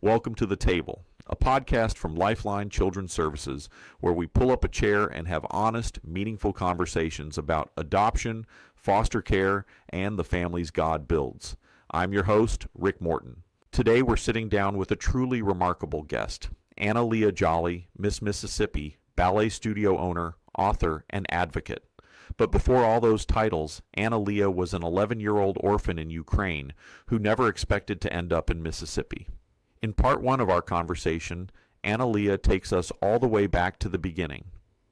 Welcome to The Table, a podcast from Lifeline Children's Services where we pull up a chair and have honest, meaningful conversations about adoption, foster care, and the families God builds. I'm your host, Rick Morton. Today we're sitting down with a truly remarkable guest, Leah Jolly, Miss Mississippi, ballet studio owner, author, and advocate. But before all those titles, Leah was an 11-year-old orphan in Ukraine who never expected to end up in Mississippi. In part one of our conversation, Leah takes us all the way back to the beginning,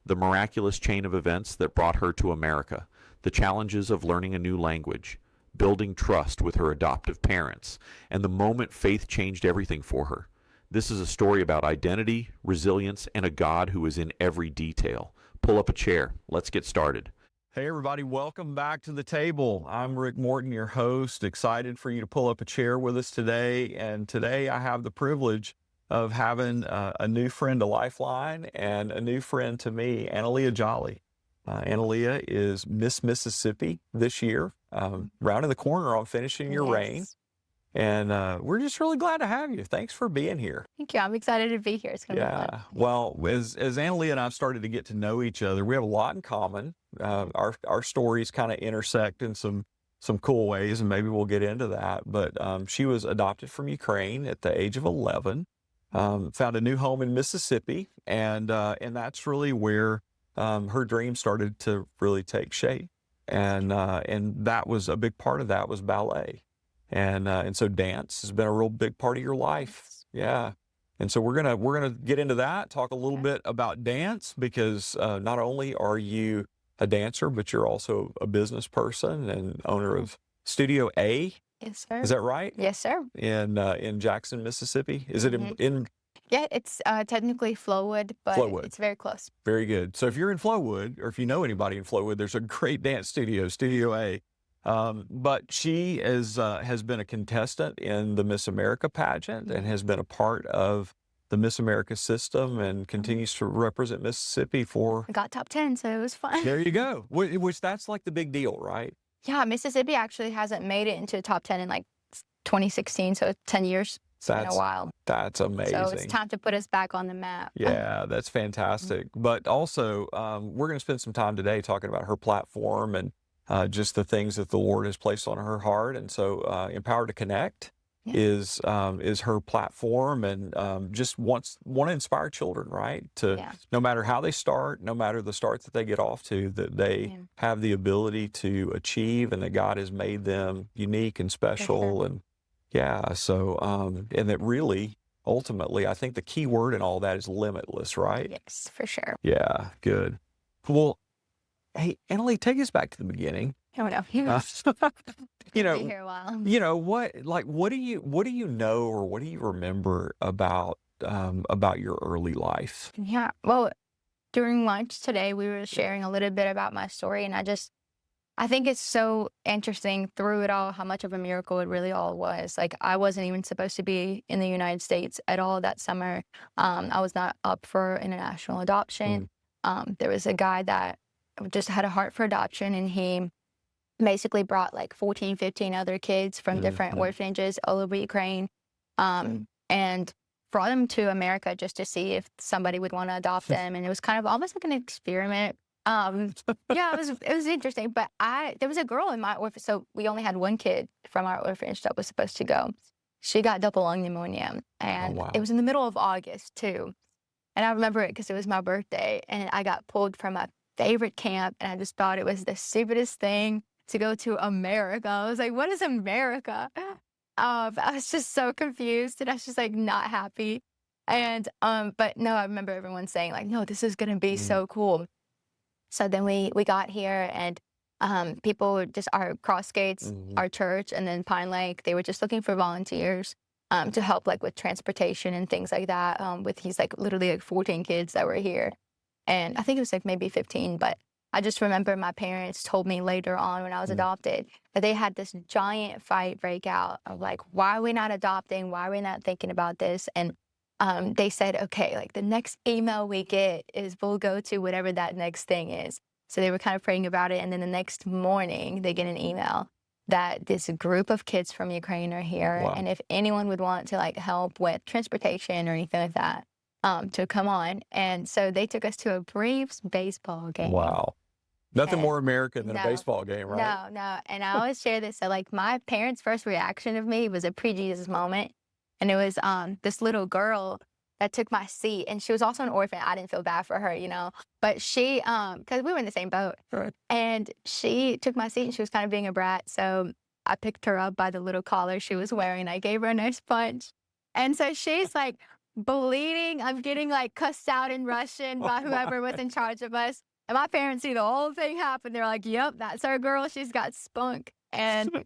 the miraculous chain of events that brought her to America, the challenges of learning a new language, building trust with her adoptive parents, and the moment faith changed everything for her. This is a story about identity, resilience, and a God who is in every detail. Pull up a chair. Let's get started. Hey, everybody. Welcome back to The Table. I'm Rick Morton, your host. Excited for you to pull up a chair with us today. And today I have the privilege of having a new friend to Lifeline and a new friend to me, Leah Jolly. Leah is Miss Mississippi this year, rounding the corner on finishing your reign. And we're just really glad to have you. Thanks for being here. Thank you. I'm excited to be here. It's going to be fun. Well, as Leah and I have started to get to know each other, we have a lot in common. Our stories kind of intersect in some cool ways, and maybe we'll get into that. But she was adopted from Ukraine at the age of 11, found a new home in Mississippi, and that's really where her dream started to really take shape. And that was a big part of that was ballet. And so dance has been a real big part of your life. Yeah. And so we're gonna get into that, talk a little bit about dance, because not only are you a dancer, but you're also a business person and owner of Studio A. Yes, sir. Is that right? Yes, sir. In Jackson, Mississippi? Is it in Yeah, it's technically Flowood, but it's very close. Very good. So if you're in Flowood, or if you know anybody in Flowood, there's a great dance studio, Studio A. But she has been a contestant in the Miss America pageant and has been a part of the Miss America system and continues to represent Mississippi for... I got top 10, so it was fun. There you go. Which that's like the big deal, right? Yeah, Mississippi actually hasn't made it into top 10 in like 2016, so 10 years. It's been a while. That's amazing. So it's time to put us back on the map. Yeah, that's fantastic. But also, we're going to spend some time today talking about her platform and just the things that the Lord has placed on her heart. And so Empowered to Connect is her platform, and just want to inspire children, right? No matter how they start, no matter the start that they get off to, that they have the ability to achieve, and that God has made them unique and special. And and that really, ultimately, I think the key word in all that is limitless, right? Yes, for sure. Yeah, good. Well, hey, Leah, take us back to the beginning. Oh no. Be here a while. What do you know, or what do you remember about your early life? Yeah. Well, during lunch today, we were sharing a little bit about my story, and I think it's so interesting through it all how much of a miracle it really all was. Like, I wasn't even supposed to be in the United States at all that summer. I was not up for international adoption. There was a guy that just had a heart for adoption, and he basically brought like 14, 15 other kids from different orphanages all over Ukraine, and brought them to America just to see if somebody would want to adopt them. And it was kind of almost like an experiment. It was interesting. But there was a girl in my orphanage, so we only had one kid from our orphanage that was supposed to go. She got double lung pneumonia, and it was in the middle of August too. And I remember it because it was my birthday, and I got pulled from my favorite camp, and I just thought it was the stupidest thing to go to America. I was like, what is America? I was just so confused, and I was just like not happy. And but no, I remember everyone saying like, no, this is gonna be so cool. So then we got here, and people just, our Crossgates, our church, and then Pine Lake, they were just looking for volunteers to help like with transportation and things like that. With these like literally like 14 kids that were here. And I think it was like maybe 15, but I just remember my parents told me later on when I was adopted that they had this giant fight break out of like, why are we not adopting? Why are we not thinking about this? And they said, okay, like the next email we get is we'll go to whatever that next thing is. So they were kind of praying about it. And then the next morning they get an email that this group of kids from Ukraine are here, Wow. and if anyone would want to like help with transportation or anything like that, to come on. And so they took us to a Braves baseball game. Wow. Nothing And more American than a no, baseball game, right? no. And I always share this. So like my parents' first reaction of me was a pre-Jesus moment. And it was this little girl that took my seat, and she was also an orphan. I didn't feel bad for her, you know. But she because we were in the same boat. Right. And she took my seat, and she was kind of being a brat. So I picked her up by the little collar she was wearing. I gave her a nice punch. And so she's like bleeding. I'm getting like cussed out in Russian by whoever was in charge of us. And my parents see the whole thing happen. They're like, yep, that's our girl. She's got spunk. And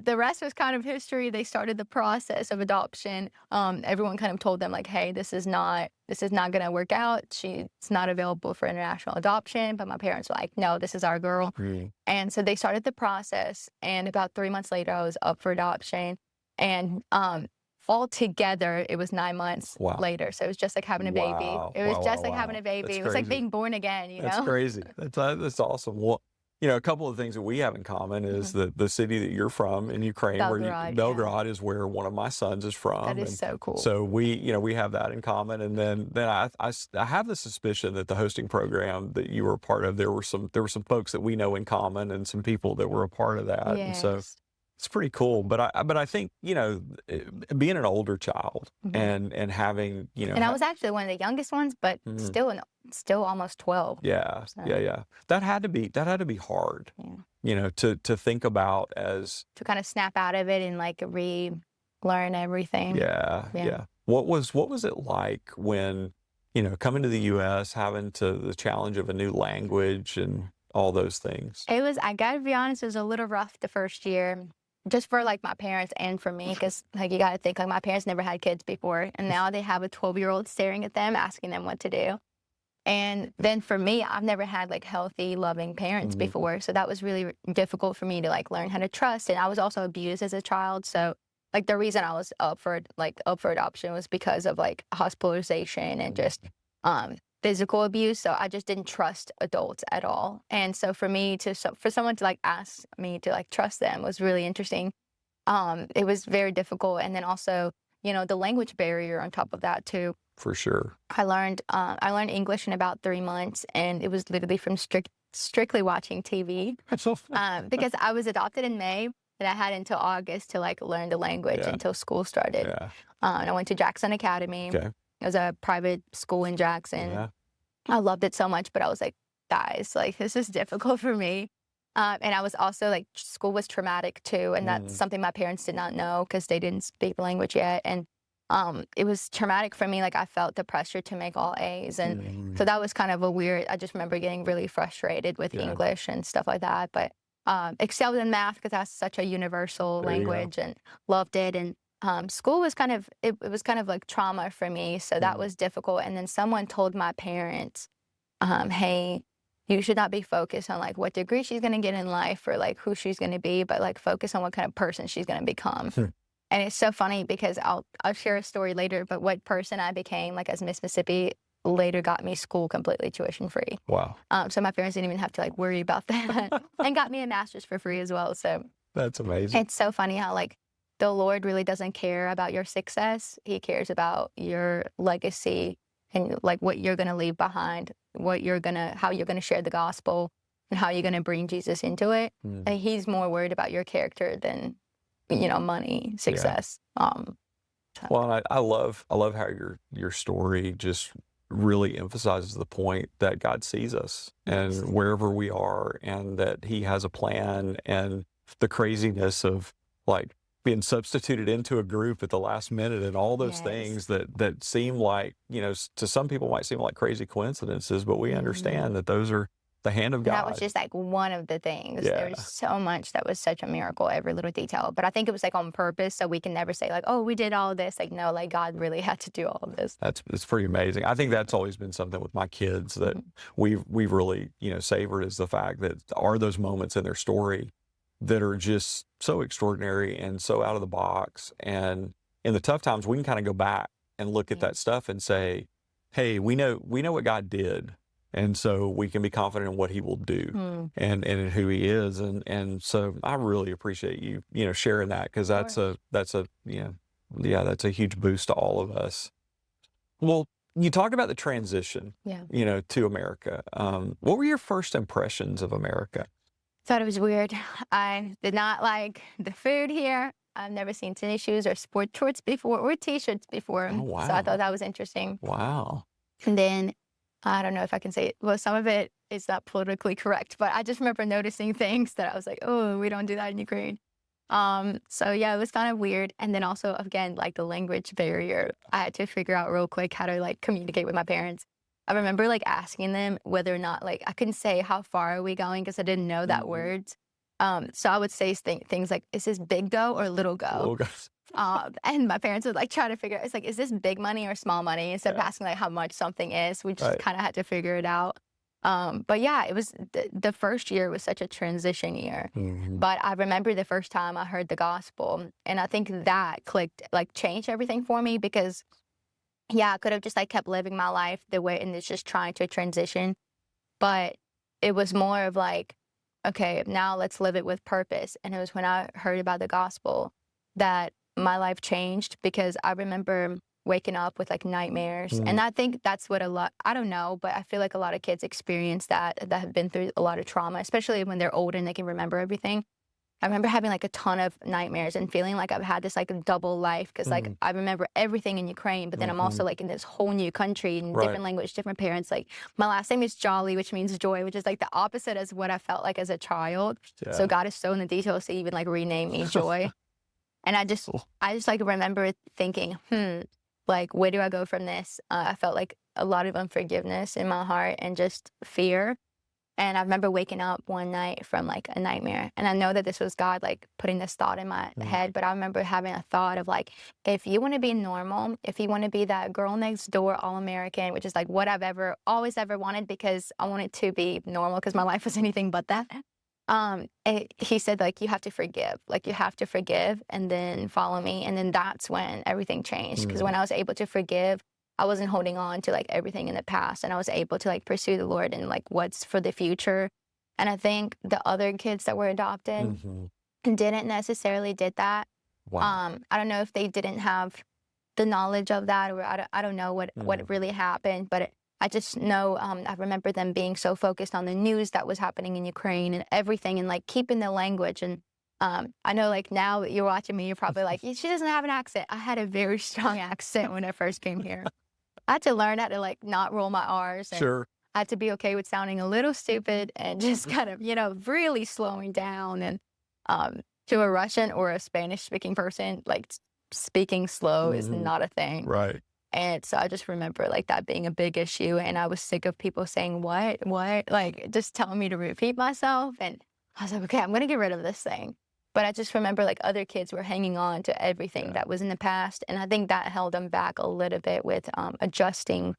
the rest was kind of history. They started the process of adoption. Everyone kind of told them like, hey, this is not going to work out. She's not available for international adoption. But my parents were like, no, this is our girl. Mm. And so they started the process. And about 3 months later, I was up for adoption. And altogether, it was 9 months Wow. later. So it was just like having a baby. Wow. It was Wow, just wow, like having wow. a baby. That's It was like crazy. being born again, you know? That's crazy. That's awesome. Well, you know, a couple of things that we have in common is that the city that you're from in Ukraine, Belgorod, Belgorod is where one of my sons is from. That is and so cool. so we have that in common. And then I have the suspicion that the hosting program that you were a part of, there were some folks that we know in common and some people that were a part of that. And so Yes. it's pretty cool. But I think, you know, being an older child Mhm. and having, you know, And I was actually one of the youngest ones, but Mhm. still almost 12. Yeah, So, yeah. That had to be hard, yeah. you know, to think about as, To kind of snap out of it and like relearn everything. yeah. Yeah. What was it like when, you know, coming to the U.S., having the challenge of a new language and all those things? It was, I gotta be honest, it was a little rough the first year, just for like my parents and for me, because like you gotta think like my parents never had kids before, and now they have a 12-year-old staring at them, asking them what to do. And then for me, I've never had like healthy, loving parents Mhm. before, so that was really difficult for me to like learn how to trust. And I was also abused as a child, so like the reason I was up for adoption was because of like hospitalization and just physical abuse. So I just didn't trust adults at all. And so for me for someone to like ask me to like trust them was really interesting. It was very difficult. And then also, you know, the language barrier on top of that too. For sure. I learned English in about 3 months, and it was literally from strictly watching TV. That's so Because I was adopted in May, and I had until August to like learn the language Yeah. until school started. Yeah. And I went to Jackson Academy. Okay. It was a private school in Jackson. Yeah. I loved it so much, but I was like, guys, like this is difficult for me. And I was also like, school was traumatic too, and that's something my parents did not know because they didn't speak the language yet. And it was traumatic for me. Like I felt the pressure to make all A's, and so that was kind of a weird. I just remember getting really frustrated with Yeah. English and stuff like that. But excelled in math because that's such a universal There you go. language, and loved it. And school was kind of it was kind of like trauma for me, so that was difficult. And then someone told my parents, "Hey, you should not be focused on like what degree she's going to get in life or like who she's going to be, but like focus on what kind of person she's going to become." And it's so funny because I'll share a story later, but what person I became like as Miss Mississippi later got me school completely tuition free. Wow. So my parents didn't even have to like worry about that, and got me a master's for free as well. So That's amazing. it's so funny how like the Lord really doesn't care about your success. He cares about your legacy and like what you're going to leave behind, how you're going to share the gospel, and how you're going to bring Jesus into it. And he's more worried about your character than, you know, money, success. Well, and I love how your story just really emphasizes the point that God sees us Yes. and wherever we are, and that He has a plan, and the craziness of like being substituted into a group at the last minute and all those Yes. things that seem like, you know, to some people might seem like crazy coincidences, but we understand that those are the hand of And that God. was just like one of the things. Yeah. There's so much that was such a miracle, every little detail. But I think it was like on purpose, so we can never say like, oh, we did all this. Like, no, like God really had to do all of this. It's pretty amazing. I think that's always been something with my kids that we've really, you know, savored, is the fact that are those moments in their story that are just so extraordinary and so out of the box. And in the tough times, we can kind of go back and look at that stuff and say, hey, we know what God did. And so we can be confident in what he will do and in who he is. And so I really appreciate you, sharing that, because that's a huge boost to all of us. Well, you talked about the transition, to America. What were your first impressions of America? Thought it was weird. I did not like the food here. I've never seen tennis shoes or sport shorts before or T-shirts before. Oh, wow. So I thought that was interesting. Wow. And then, I don't know if I can say it. Well, some of it is not politically correct, but I just remember noticing things that I was like, oh, we don't do that in Ukraine. So yeah, it was kind of weird. And then also, again, like the language barrier, I had to figure out real quick how to like communicate with my parents. I remember like asking them whether or not, like, I couldn't say how far are we going because I didn't know that words. So I would say things like, is this big go or little go? Little guys. And my parents would like try to figure out, it's like, is this big money or small money? Instead of asking like how much something is, we just kind of had to figure it out. But yeah, it was the first year was such a transition year. But I remember the first time I heard the gospel, and I think that clicked, like changed everything for me, because yeah, I could have just like kept living my life the way and it's just trying to transition. But it was more of like, okay, now let's live it with purpose. And it was when I heard about the gospel that my life changed, because I remember waking up with like nightmares. And I think that's what I don't know, but I feel like a lot of kids experience that have been through a lot of trauma, especially when they're older and they can remember everything. I remember having like a ton of nightmares and feeling like I've had this like double life, because like I remember everything in Ukraine, but then I'm also like in this whole new country and different language, different parents. Like my last name is Jolly, which means joy, which is like the opposite as what I felt like as a child. So God is so in the details to even like rename me Joy. And I just like remember thinking, like, where do I go from this? I felt like a lot of unforgiveness in my heart and just fear. And I remember waking up one night from like a nightmare. And I know that this was God like putting this thought in my head, but I remember having a thought of like, if you want to be normal, if you want to be that girl next door, all-American, which is like what I've always ever wanted, because I wanted to be normal because my life was anything but that. He said like, you have to forgive and then follow me. And then that's when everything changed. Because when I was able to forgive, I wasn't holding on to like everything in the past, and I was able to like pursue the Lord and like what's for the future. And I think the other kids that were adopted didn't necessarily did that. Wow. I don't know if they didn't have the knowledge of that, or I don't know what really happened, but I just know I remember them being so focused on the news that was happening in Ukraine and everything, and like keeping the language. And I know like now that you're watching me, you're probably like, she doesn't have an accent. I had a very strong accent when I first came here. I had to learn how to like not roll my R's. And I had to be okay with sounding a little stupid and just kind of, really slowing down. And to a Russian or a Spanish speaking person, like speaking slow is not a thing. Right. And so I just remember like that being a big issue. And I was sick of people saying, what, like just telling me to repeat myself. And I was like, okay, I'm going to get rid of this thing. But I just remember like other kids were hanging on to everything that was in the past. And I think that held them back a little bit with adjusting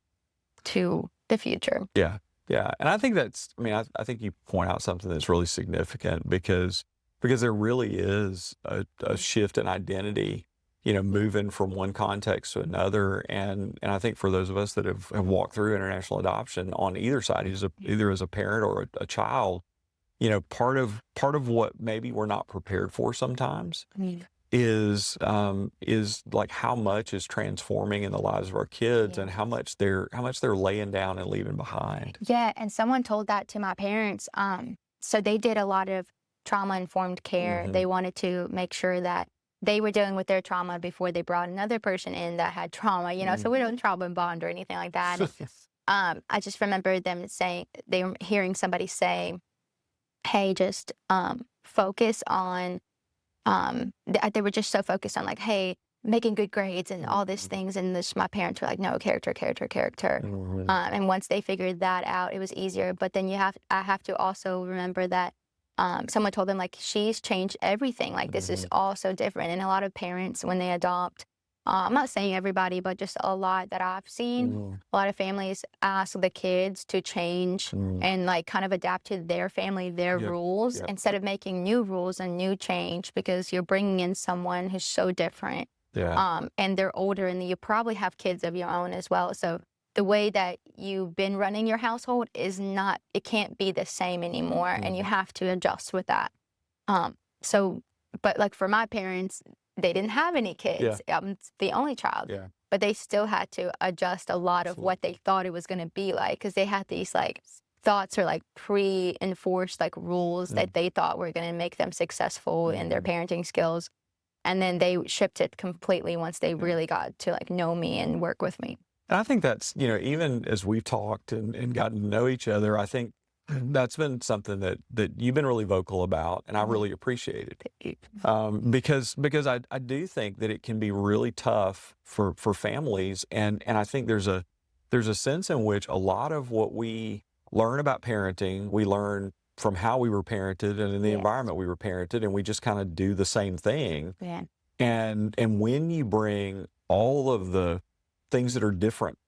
to the future. Yeah. Yeah. And I think I think you point out something that's really significant, because there really is a shift in identity, moving from one context to another. And I think for those of us that have walked through international adoption on either side, either as a parent or a child, part of what maybe we're not prepared for sometimes is like how much is transforming in the lives of our kids and how much they're laying down and leaving behind. Yeah, and someone told that to my parents. So they did a lot of trauma-informed care. They wanted to make sure that they were dealing with their trauma before they brought another person in that had trauma, so we don't trauma bond or anything like that. And, I just remember them saying, they were hearing somebody say, hey, just focus on, they were just so focused on like, hey, making good grades and all these things. And my parents were like, no, character. And once they figured that out, it was easier. But then I have to also remember that someone told them like, she's changed everything. Like this is all so different. And a lot of parents, when they adopt, I'm not saying everybody, but just a lot that I've seen, a lot of families ask the kids to change and like kind of adapt to their family, their rules, instead of making new rules and new change, because you're bringing in someone who's so different. And they're older, and you probably have kids of your own as well. So the way that you've been running your household is not, it can't be the same anymore, and you have to adjust with that. So, but like for my parents, they didn't have any kids. I'm the only child. Yeah. But they still had to adjust a lot of what they thought it was going to be like, because they had these like thoughts or like pre-enforced like rules that they thought were going to make them successful in their parenting skills. And then they shifted completely once they really got to like know me and work with me. And I think that's, you know, even as we've talked and gotten to know each other, I think that's been something that you've been really vocal about, and I really appreciate it. Because I do think that it can be really tough for families, and I think there's a sense in which a lot of what we learn about parenting, we learn from how we were parented and in the environment we were parented, and we just kind of do the same thing. Yeah. And when you bring all of the things that are different,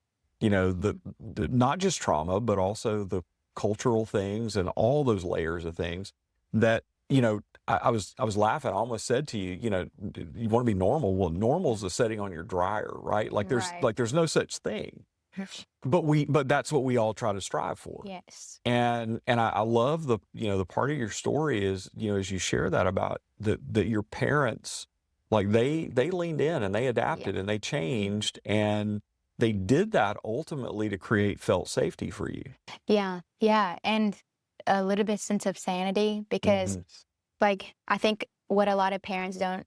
you know, the not just trauma, but also the cultural things and all those layers of things that, you know, I was laughing. I almost said to you, you know, you want to be normal. Well, normal is a setting on your dryer, right? Like there's no such thing. But that's what we all try to strive for. Yes. And I love the, you know, the part of your story is, you know, as you share that about that your parents, like they leaned in and they adapted and they changed, and they did that ultimately to create felt safety for you. Yeah. Yeah. And a little bit sense of sanity, because like I think what a lot of parents don't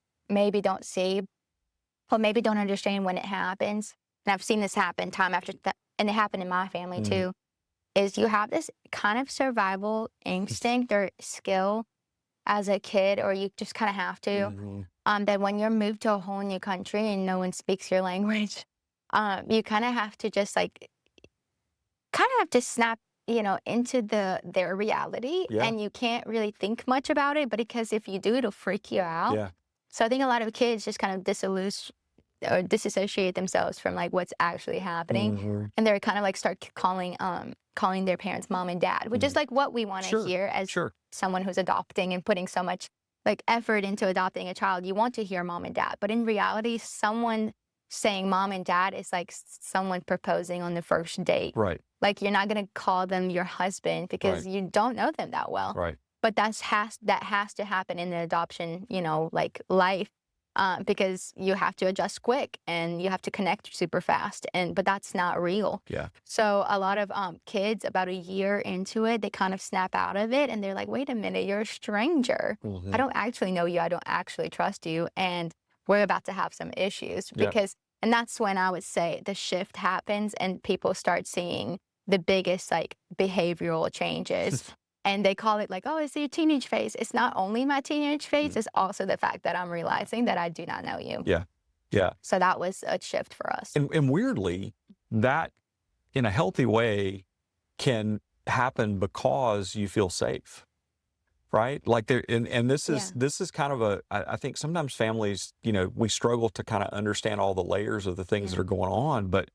see, or maybe don't understand when it happens, and I've seen this happen time after that, and it happened in my family too, is you have this kind of survival instinct or skill as a kid, or you just kind of have to, that when you're moved to a whole new country and no one speaks your language, you kind of have to just like, snap, you know, into their reality, and you can't really think much about it, but because if you do, it'll freak you out. Yeah. So I think a lot of kids just kind of disassociate themselves from like what's actually happening, and they're kind of like start calling their parents mom and dad, which is like what we want to hear as someone who's adopting and putting so much like effort into adopting a child. You want to hear mom and dad, but in reality, someone saying mom and dad is like someone proposing on the first date. Right. Like you're not going to call them your husband because you don't know them that well. Right. But that has to happen in the adoption, you know, like life, because you have to adjust quick and you have to connect super fast, but that's not real. Yeah. So a lot of kids about a year into it, they kind of snap out of it and they're like, wait a minute, you're a stranger. I don't actually know you. I don't actually trust you. And we're about to have some issues because, and that's when I would say the shift happens and people start seeing the biggest like behavioral changes. And they call it like, oh, it's your teenage phase. It's not only my teenage phase, it's also the fact that I'm realizing that I do not know you. Yeah. Yeah. So that was a shift for us. And weirdly, that in a healthy way can happen because you feel safe. Right? Like there, and this is kind of I think sometimes families, you know, we struggle to kind of understand all the layers of the things that are going on, but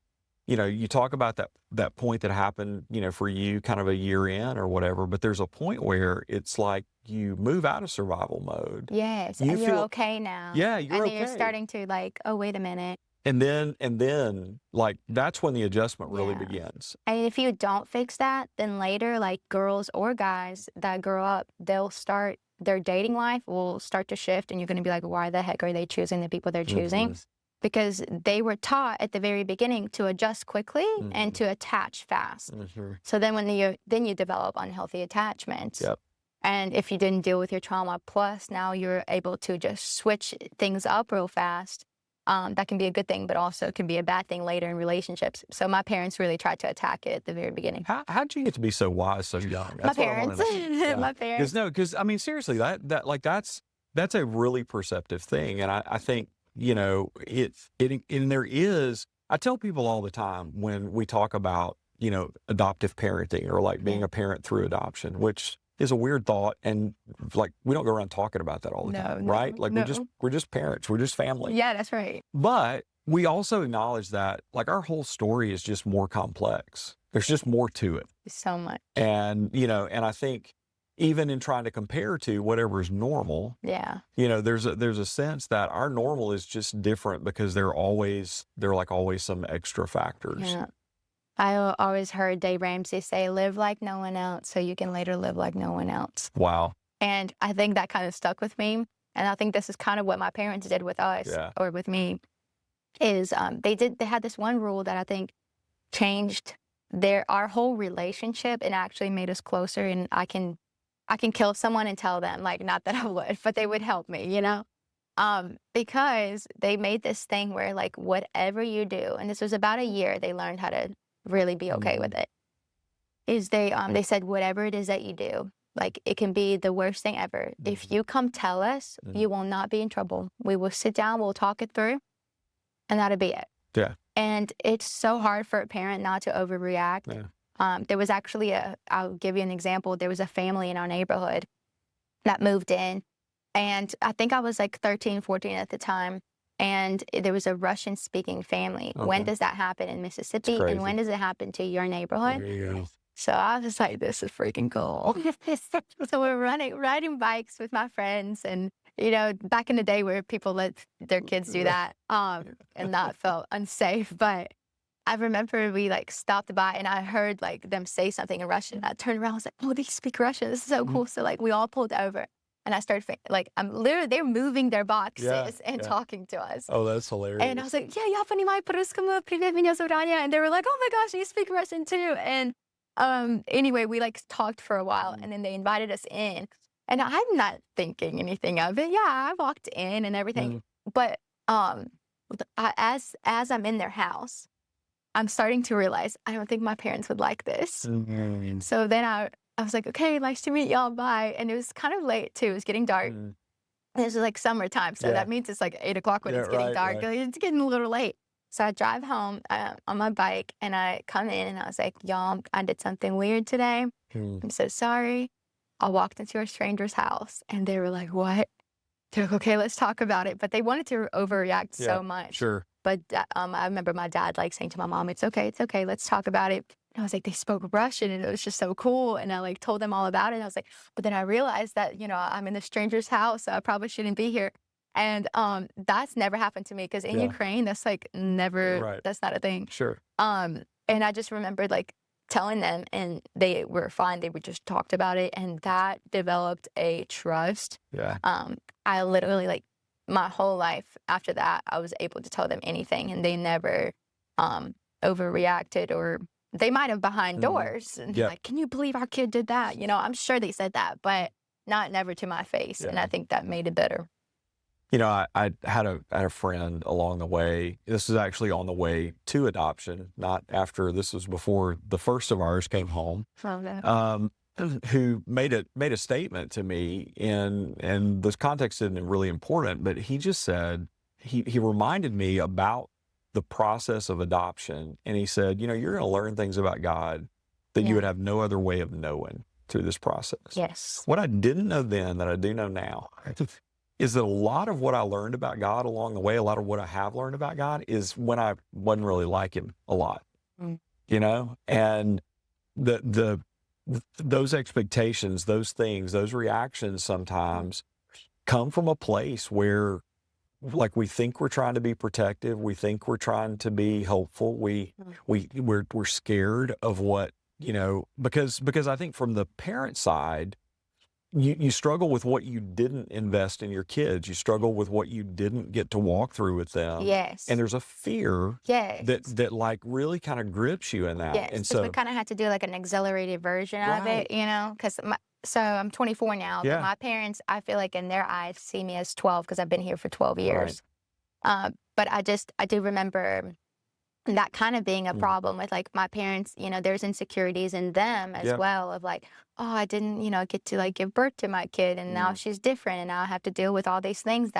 you know, you talk about that point that happened, you know, for you kind of a year in or whatever, but there's a point where it's like you move out of survival mode. Yes, and you're okay now. Yeah, you're okay. And you're starting to like, oh, wait a minute. And then like that's when the adjustment really begins. And if you don't fix that, then later, like girls or guys that grow up, they'll start, their dating life will start to shift, and you're going to be like, why the heck are they choosing the people they're choosing? Because they were taught at the very beginning to adjust quickly and to attach fast. So then when you develop unhealthy attachments. And if you didn't deal with your trauma, plus now you're able to just switch things up real fast. That can be a good thing, but also can be a bad thing later in relationships. So my parents really tried to attack it at the very beginning. How'd you get to be so wise so young? That's my parents. My parents. Because I mean, seriously, that's a really perceptive thing. And I think, you know, and there is, I tell people all the time when we talk about, you know, adoptive parenting or like being a parent through adoption, which is a weird thought, and like we don't go around talking about that all the time, right? Like we're just parents, we're just family. Yeah, that's right. But we also acknowledge that like our whole story is just more complex. There's just more to it. So much. And you know, and I think even in trying to compare to whatever is normal, you know, there's a sense that our normal is just different because there are always some extra factors. always heard Dave Ramsey say, live like no one else so you can later live like no one else. Wow. And I think that kind of stuck with me. And I think this is kind of what my parents did with us Yeah. or with me is they had this one rule that I think changed our whole relationship and actually made us closer. And I can kill someone and tell them, like, not that I would, but they would help me, you know? Because they made this thing where, like, whatever you do, and this was about a year, they learned how to really be okay with it, is they said, whatever it is that you do, like, it can be the worst thing ever. If you come tell us, you will not be in trouble. We will sit down, we'll talk it through, and that'll be it. Yeah. And it's so hard for a parent not to overreact. Yeah. There was actually I'll give you an example. There was a family in our neighborhood that moved in, and I think I was like 13, 14 at the time, and there was a Russian-speaking family. When Okay. does that happen in Mississippi, and crazy. when does it happen to your neighborhood? There you go. So I was like, this is freaking cool. So we're riding bikes with my friends, and you know, back in the day where people let their kids do that, and not felt unsafe. But I remember we like stopped by, and I heard like them say something in Russian. I turned around, I was like, oh, they speak Russian. This is so cool. So like we all pulled over, and I started like they're moving their boxes and talking to us. Oh, that's hilarious. And I was like, yeah, я понимаю по-русскому, привет, меня зовут Аня. And they were like, oh my gosh, you speak Russian too. And anyway, we like talked for a while, and then they invited us in. And I'm not thinking anything of it. Yeah, I walked in and everything. But as I'm in their house, I'm starting to realize I don't think my parents would like this. So then I was like, okay, nice to meet y'all, bye. And it was kind of late too. It was getting dark. This is like summertime, so that means it's like 8 o'clock when it's getting dark. Right. It's getting a little late. So I drive home on my bike, and I come in, and I was like, y'all, I did something weird today. I'm so sorry. I walked into a stranger's house, and they were like, what? They're like, okay, let's talk about it. But they wanted to overreact so much. Sure. But I remember my dad like saying to my mom, it's okay, let's talk about it. And I was like, they spoke Russian, and it was just so cool. And I like told them all about it. And I was like, but then I realized that, you know, I'm in a stranger's house, so I probably shouldn't be here. And that's never happened to me, because in Ukraine, that's like never, that's not a thing. Sure. And I just remembered like telling them, and they were fine. They just talked about it, and that developed a trust. Yeah. I literally like my whole life after that, I was able to tell them anything, and they never overreacted, or they might have behind doors and like, can you believe our kid did that? You know, I'm sure they said that, but never to my face. And I think that made it better. You know, I had a friend along the way. This is actually on the way to adoption, not after. This was before the first of ours came home. Oh, no. Who made a statement to me, and this context isn't really important, but he just said, he reminded me about the process of adoption, and he said, you know, you're going to learn things about God that you would have no other way of knowing through this process. Yes. What I didn't know then that I do know now is that a lot of what I learned about God along the way, a lot of what I have learned about God, is when I wasn't really like him a lot, you know, and those expectations, those things, those reactions sometimes come from a place where, like, we think we're trying to be protective, we think we're trying to be helpful, we're scared of what, you know, because I think from the parent side, you struggle with what you didn't invest in your kids. You struggle with what you didn't get to walk through with them. Yes. And there's a fear that like really kind of grips you in that. Yes. And so we kind of had to do like an accelerated version of it, you know, because so I'm 24 now, but my parents, I feel like in their eyes, see me as 12 because I've been here for 12 years. But I do remember that kind of being a problem with like my parents, you know, there's insecurities in them as well of like, oh, I didn't, you know, get to like give birth to my kid, and now she's different, and now I have to deal with all these things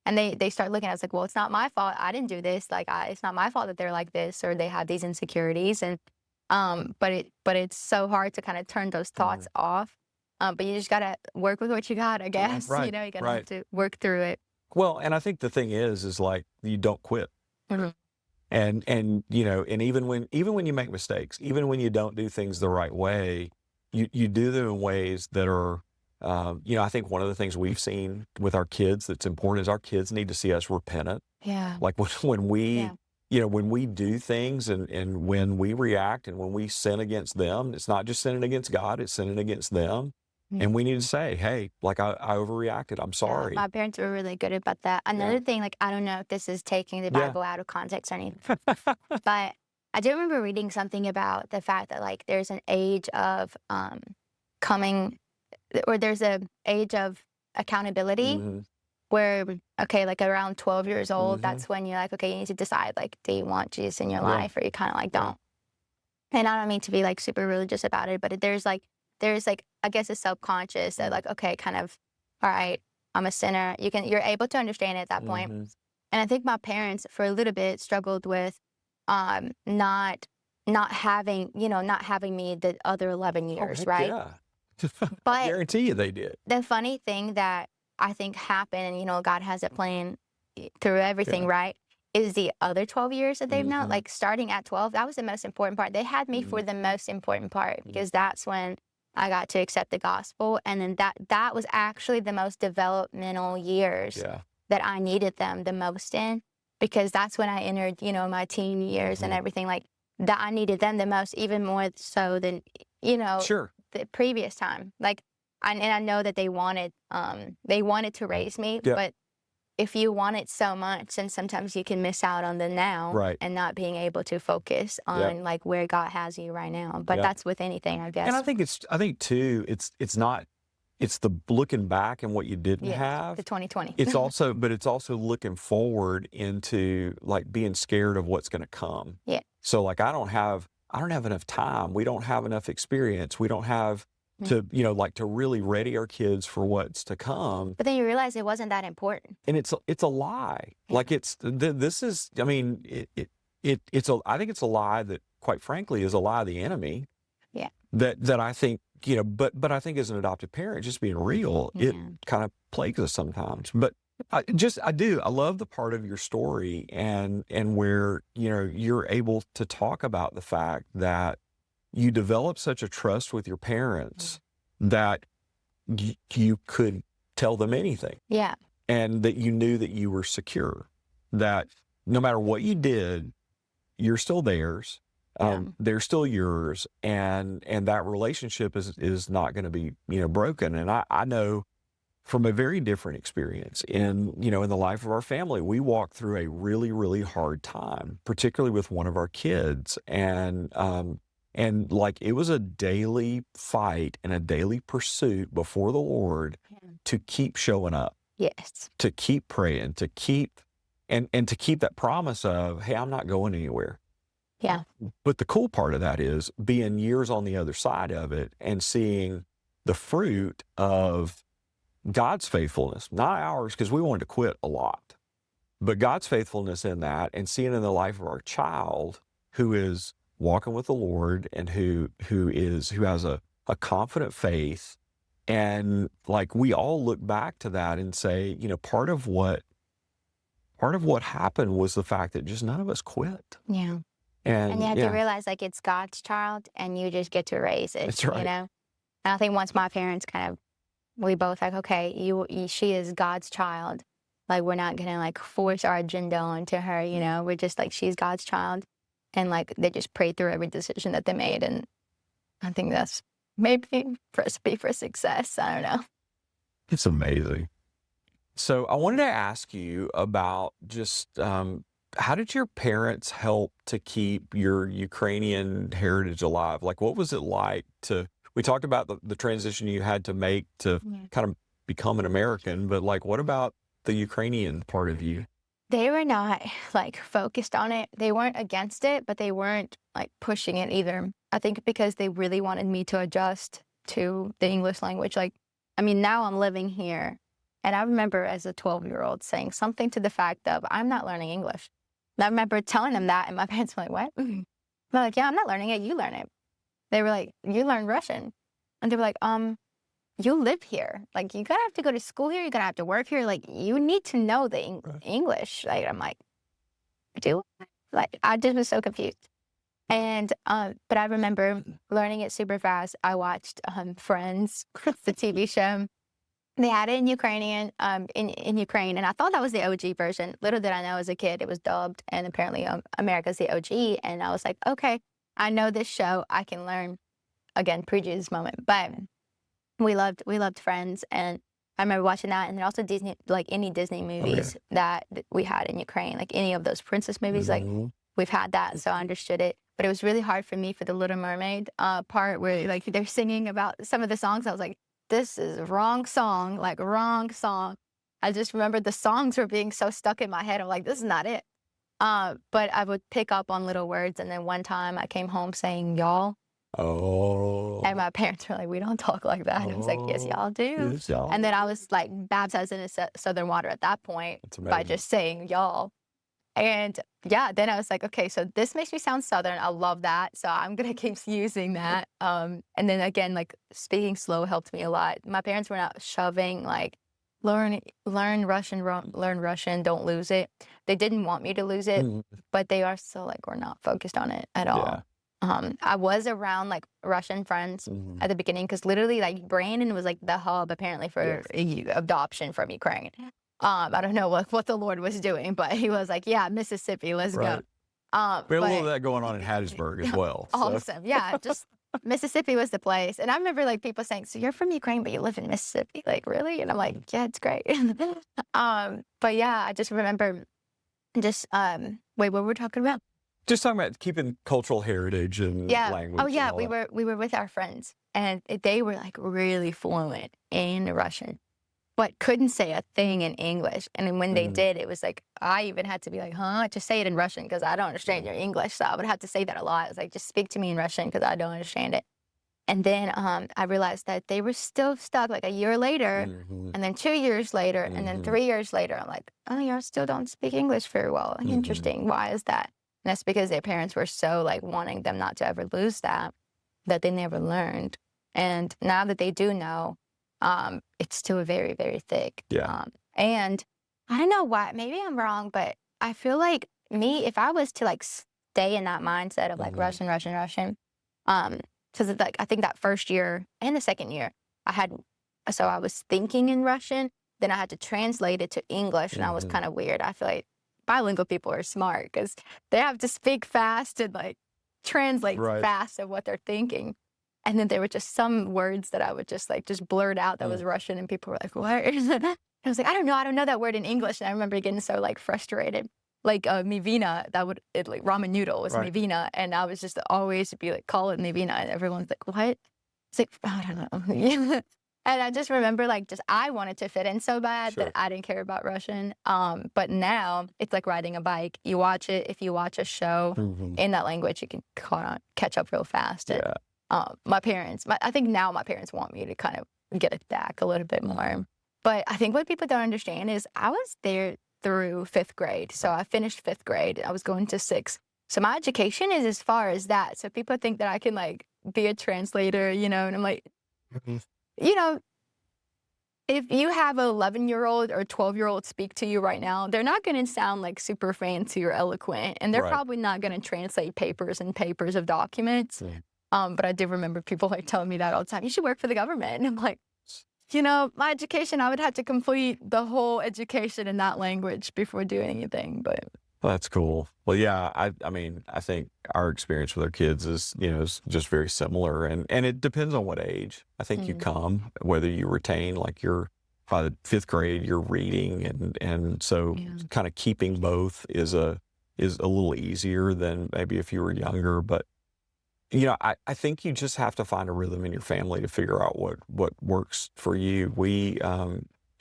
and they start looking at us like, well, it's not my fault. I didn't do this. Like, it's not my fault that they're like this, or they have these insecurities. And, but it's so hard to kind of turn those thoughts off. But you just got to work with what you got, I guess, you know, you got to have to work through it. Well, and I think the thing is like, you don't quit. And you know, and even when you make mistakes, even when you don't do things the right way, you do them in ways that are, you know, I think one of the things we've seen with our kids that's important is our kids need to see us repentant. Yeah. Like when we, when we do things and when we react and when we sin against them, it's not just sinning against God, it's sinning against them. And we need to say, hey, like I overreacted. I'm Yeah, sorry. my parents were really good about that. Another thing, like, I don't know if this is taking the Yeah. Bible out of context or anything, but I do remember reading something about the fact that, like, there's an age of coming, or there's an age of accountability hmm where, okay, like around 12 years old, hmm that's when you're like, okay, you need to decide, like, do you want Jesus in your Yeah. life, or you kind of like Yeah. don't. And I don't mean to be like super religious about it, but there's like, I guess, a subconscious that, like, okay, kind of, all right, I'm a sinner. You're able to understand it at that point. hmm And I think my parents for a little bit struggled with not having me the other 11 Oh, years, heck right? yeah. I But guarantee you they did. the funny thing that I think happened, and God has a plan through everything, Yeah. right? Is the other 12 years that they've known, hmm like starting at 12, that was the most important part. They had me for hmm the most important part, because that's when I got to accept the gospel. And then that was actually the most developmental years Yeah. that I needed them the most in, because that's when I entered, my teen years and Mhm. everything, like that. I needed them the most, even more so than, Sure. the previous time. Like, and I know that they wanted to raise me, Yeah. but if you want it so much, then sometimes you can miss out on the now, Right. and not being able to focus Yep. on like where God has you right now. But Yep. that's with anything, I And I guess. think too, it's not, it's the looking back and what you didn't Yeah, have. the 2020. It's also, but it's also looking forward into like being scared of what's going to come. Yeah. So like, I don't have enough time. We don't have enough experience. We don't have to, like to really ready our kids for what's to come. But then you realize it wasn't that important. And it's a lie. Yeah. Like this is, I mean, I think it's a lie that quite frankly is a lie of the enemy. Yeah. That I think, but I think as an adoptive parent, just being real, it Yeah. kind of plagues us sometimes. But I love the part of your story and where, you're able to talk about the fact that you develop such a trust with your parents that you could tell them anything. Yeah. And that you knew that you were secure, that no matter what you did, you're still theirs. They're still yours, and that relationship is not going to be broken. And I know from a very different experience in the life of our family, we walked through a really, really hard time, particularly with one of our kids, and like it was a daily fight and a daily pursuit before the Lord to keep showing up, Yes. to keep praying, to keep and to keep that promise of, hey, I'm not going anywhere. Yeah. But the cool part of that is being years on the other side of it and seeing the fruit of God's faithfulness, not ours, because we wanted to quit a lot, but God's faithfulness in that, and seeing in the life of our child who is walking with the Lord and who has a confident faith. And like we all look back to that and say, part of what happened was the fact that just none of us quit. Yeah. And And you have to realize, like, it's God's child, and you just get to raise it. That's right. And I think once my parents we both like, okay, she is God's child. Like, we're not gonna like force our agenda onto her. We're just like, she's God's child, and like they just prayed through every decision that they made. And I think that's maybe recipe for success. I don't know. It's amazing. So I wanted to ask you about just how did your parents help to keep your Ukrainian heritage alive? Like, what was it like we talked about the transition you had to make to kind of become an American, but like, what about the Ukrainian part of you? They were not like focused on it. They weren't against it, but they weren't like pushing it either. I think because they really wanted me to adjust to the English language. Like, I mean, now I'm living here, and I remember as a 12-year-old saying something to the fact of, I'm not learning English. And I remember telling them that, and my parents were like, what? I'm like, yeah, I'm not learning it. You learn it. They were like, you learn Russian. And they were like, you live here. Like, you're going to have to go to school here. You're going to have to work here. Like, you need to know the English. Like, I'm like, do I? Like, I just was so confused. And, but I remember learning it super fast. I watched Friends, the TV show. They had it in Ukrainian, in Ukraine, and I thought that was the OG version. Little did I know as a kid it was dubbed, and apparently America's the OG. And I was like, okay, I know this show, I can learn. Again, prejudice moment, but we loved Friends, and I remember watching that, and then also Disney, like any Disney Oh, yeah. movies that we had in Ukraine, like any of those princess movies, like Mhm. we've had that, so I understood it. But it was really hard for me for the Little Mermaid part where like they're singing about some of the songs. I was like, this is wrong song, like wrong song. I just remember the songs were being so stuck in my head. I'm like, this is not it. But I would pick up on little words, and then one time I came home saying y'all, Oh. and my parents were like, we don't talk like that. I was like, yes, y'all do. Yes, y'all. And then I was like baptized in Southern water at that point That's by amazing. just saying y'all. And yeah, then I was like, okay, so this makes me sound Southern. I love that. So I'm going to keep using that. And then again, like speaking slow helped me a lot. My parents were not shoving like, learn learn Russian, don't lose it. They didn't want me to lose it, Mhm. but they are still like, we're not focused on it at Yeah. all. I was around like Russian friends Mhm. at the beginning because literally like Brandon was like the hub apparently for adoption from Ukraine. I don't know what the Lord was doing, but he was like, yeah, Mississippi, let's Right. go. We had a little of But that going on in Hattiesburg as well. So. awesome. Yeah, just Mississippi was the place. And I remember like people saying, so you're from Ukraine, but you live in Mississippi? Like, really? And I'm like, yeah, it's great. But yeah, I just remember just wait, what were we talking about? Just talking about keeping cultural heritage and Yeah. language. Oh yeah, and all that. we were with our friends, and they were like really fluent in Russian, but couldn't say a thing in English. And then when they Mhm. did, it was like I even had to be like, huh, just say it in Russian because I don't understand your English. So I would have to say that a lot. I was like, just speak to me in Russian because I don't understand it. And then I realized that they were still stuck like a year later, Mhm. and then 2 years later, and then Mhm. 3 years later. I'm like, oh, y'all still don't speak English very well. Mhm. Interesting. Why is that? And that's because their parents were so like wanting them not to ever lose that they never learned. And now that they do know, it's still very, very thick. Yeah. And I don't know why, maybe I'm wrong, but I feel like me, if I was to like stay in that mindset of like Mhm. Russian, because like I think that first year and the second year, I was thinking in Russian, then I had to translate it to English, and that was Mhm. kind of weird. I feel like bilingual people are smart because they have to speak fast and like translate Right. fast of what they're thinking. And then there were just some words that I would just like just blurt out that was Russian, and people were like, what is that? And I was like, I don't know that word in English. And I remember getting so like frustrated. Like mivina, like ramen noodle was Right. mivina, and I was just always be like, call it mivina, and everyone's like, what? It's like, I don't know. And I just remember like just I wanted to fit in so bad Sure. that I didn't care about Russian. But now it's like riding a bike. You watch it, if you watch a show Mhm. in that language, you can catch up real fast. And Yeah. I think now my parents want me to kind of get it back a little bit more. But I think what people don't understand is I was there through 5th grade. So I finished 5th grade. I was going to 6th. So my education is as far as that. So people think that I can like be a translator, and I'm like, Mhm. you know, if you have an 11-year-old or 12-year-old speak to you right now, they're not going to sound like super fancy or eloquent, and they're Right. probably not going to translate papers and papers of documents. But I do remember people like telling me that all the time. You should work for the government. And I'm like, my education, I would have to complete the whole education in that language before doing anything. But Well, that's cool. Well, yeah, I mean, I think our experience with our kids is just very similar, and it depends on what age. I think you come, whether you retain, like by the 5th grade, you're reading, and so kind of keeping both is a little easier than maybe if you were younger. But I think you just have to find a rhythm in your family to figure out what works for you. We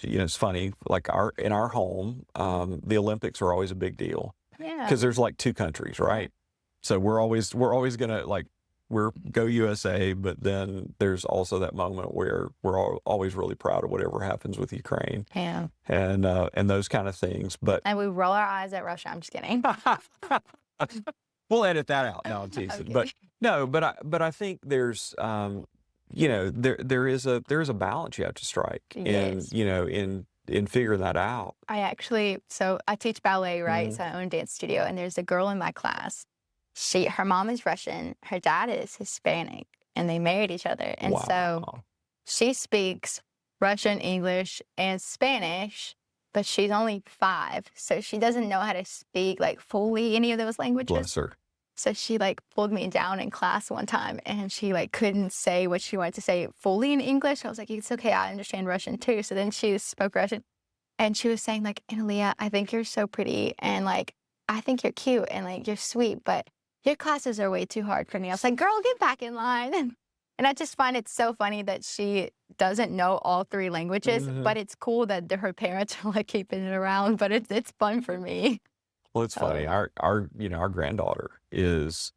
it's funny, like in our home, the Olympics are always a big deal yeah, because there's like 2 countries, right? So we're always gonna like we're go USA, but then there's also that moment where we're always really proud of whatever happens with Ukraine yeah. and those kind of things. But And we roll our eyes at Russia. I'm just kidding. we'll edit that out. No, I'm teasing. Okay. But no, but I think there's there is a balance you have to strike Yes. in figuring that out. So I teach ballet, right? Mhm. So I own a dance studio, and there's a girl in my class. Her mom is Russian, her dad is Hispanic, and they married each other. And so Wow. she speaks Russian, English, and Spanish, but she's only 5, so she doesn't know how to speak, like, fully any of those languages. Bless her. So she, like, pulled me down in class one time, and she, like, couldn't say what she wanted to say fully in English. I was like, "It's okay, I understand Russian too." So then she spoke Russian, and she was saying, like, "Leah, I think you're so pretty, and, like, I think you're cute, and, like, you're sweet, but your classes are way too hard for me." I was like, "Girl, get back in line." And I just find it so funny that she doesn't know all 3 languages, but it's cool that her parents are, like, keeping it around, but it's fun for me. Well, it's funny. Our our granddaughter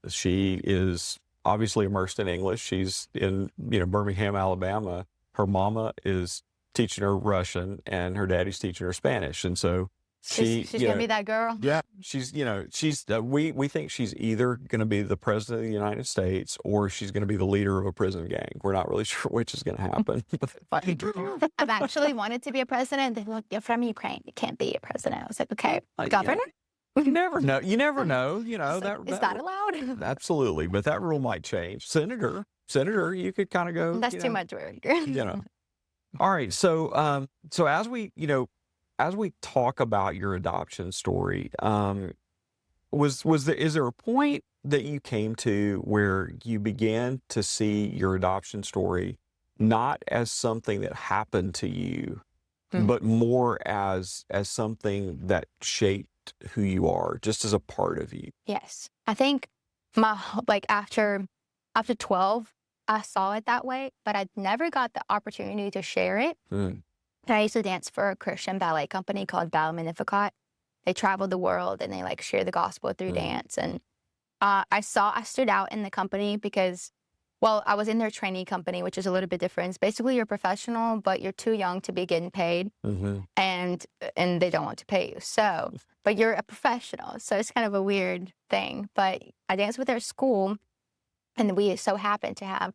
she is obviously immersed in English. She's in, Birmingham, Alabama. Her mama is teaching her Russian and her daddy's teaching her Spanish. And so She's gonna be that girl. yeah, she's we think she's either going to be the president of the United States or she's going to be the leader of a prison gang. We're not really sure which is going to happen. I've actually wanted to be a president. They're like, "You're from Ukraine. You can't be a president." I was like, "Okay, governor." You never know. You never know. Is that allowed? Absolutely, but that rule might change. Senator, you could kind of go. That's too much work. All right. So, so as we talk about your adoption story, is there a point that you came to where you began to see your adoption story not as something that happened to you, but more as something that shaped who you are, just as a part of you? Yes. I think after 12, I saw it that way, but I never got the opportunity to share it. I used to dance for a Christian ballet company called Ballet. They traveled the world and they like share the gospel through dance. And I stood out in the company because, well, I was in their trainee company, which is a little bit different. It's basically you're professional, but you're too young to be getting paid, and they don't want to pay you. So, but you're a professional, so it's kind of a weird thing. But I danced with their school, and we so happened to have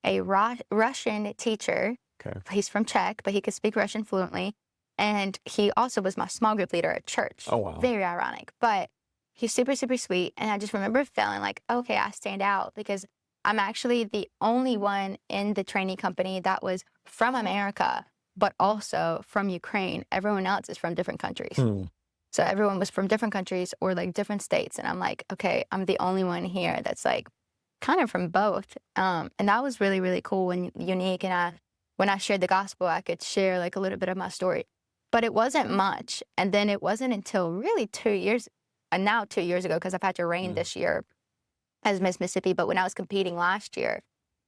a Russian teacher. Okay. He's from Czech, but he could speak Russian fluently. And he also was my small group leader at church. Oh, wow. Very ironic. But he's super, super sweet. And I just remember feeling like, okay, I stand out because I'm actually the only one in the trainee company that was from America, but also from Ukraine. Everyone else is from different countries. So everyone was from different countries or like different states. And I'm like, okay, I'm the only one here that's like kind of from both. And that was really, really cool and unique. And when I shared the gospel, I could share like a little bit of my story, but it wasn't much. And then it wasn't until really 2 years, and now 2 years ago, because I've had to reign this year as Miss Mississippi. But when I was competing last year,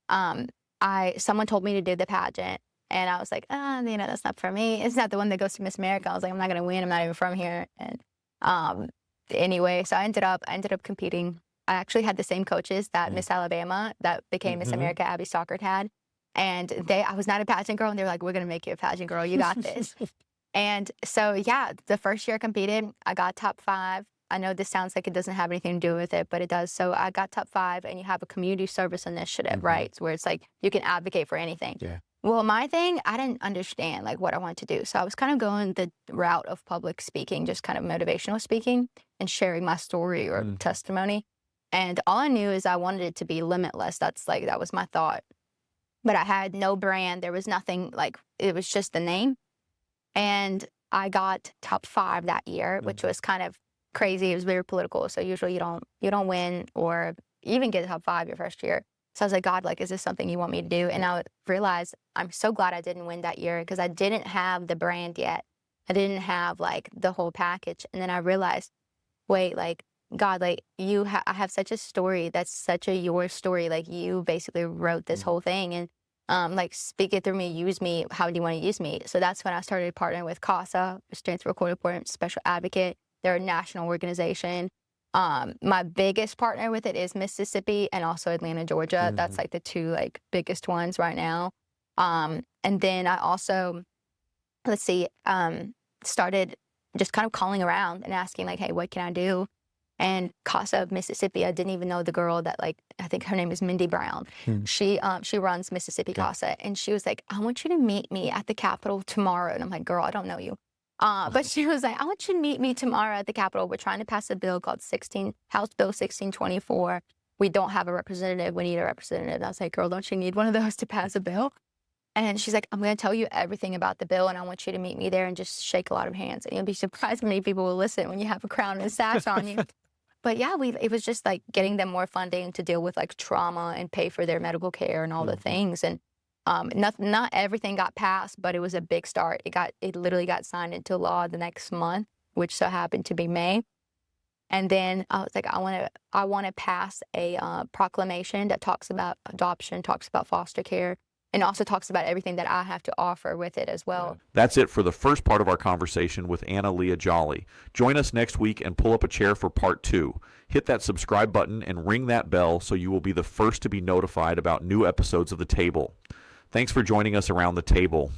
someone told me to do the pageant, and I was like, that's not for me. It's not the one that goes to Miss America. I was like, I'm not gonna win. I'm not even from here. And anyway, so I ended up competing. I actually had the same coaches that Miss Alabama that became Miss America, Abby Stockard, had. And I was not a pageant girl, and they were like, "We're gonna make you a pageant girl. You got this." And so, yeah, the first year I competed, I got top 5. I know this sounds like it doesn't have anything to do with it, but it does. So I got top 5, and you have a community service initiative, right? Where it's like you can advocate for anything. Yeah. Well, my thing, I didn't understand like what I wanted to do. So I was kind of going the route of public speaking, just kind of motivational speaking and sharing my story or testimony. And all I knew is I wanted it to be limitless. That was my thought. But I had no brand. There was nothing, like, it was just the name. And I got top 5 that year, which was kind of crazy. It was very political. So usually you don't win or even get top 5 your first year. So I was like, God, like, is this something you want me to do? And I realized I'm so glad I didn't win that year because I didn't have the brand yet. I didn't have like the whole package. And then I realized, wait, like, God, like I have such a story that's such a your story. Like you basically wrote this whole thing and like speak it through me, use me. How do you want to use me? So that's when I started partnering with CASA, which stands for Court Appointed Special Advocate. They're a national organization. My biggest partner with it is Mississippi and also Atlanta, Georgia. That's like the 2 like biggest ones right now. And then I also, started just kind of calling around and asking like, hey, what can I do? And CASA of Mississippi, I didn't even know the girl that like, I think her name is Mindy Brown. She runs Mississippi CASA. And she was like, I want you to meet me at the Capitol tomorrow. And I'm like, girl, I don't know you. But she was like, I want you to meet me tomorrow at the Capitol. We're trying to pass a bill called House Bill 1624. We don't have a representative. We need a representative. And I was like, girl, don't you need one of those to pass a bill? And she's like, I'm going to tell you everything about the bill, and I want you to meet me there and just shake a lot of hands. And you'll be surprised how many people will listen when you have a crown and a sash on you. But yeah, it was just like getting them more funding to deal with like trauma and pay for their medical care and all the things. And not everything got passed, but it was a big start. It literally got signed into law the next month, which so happened to be May. And then I was like, I want to pass a proclamation that talks about adoption, talks about foster care, and also talks about everything that I have to offer with it as well. That's it for the first part of our conversation with Leah Jolly. Join us next week and pull up a chair for part 2. Hit that subscribe button and ring that bell so you will be the first to be notified about new episodes of The Table. Thanks for joining us around the table.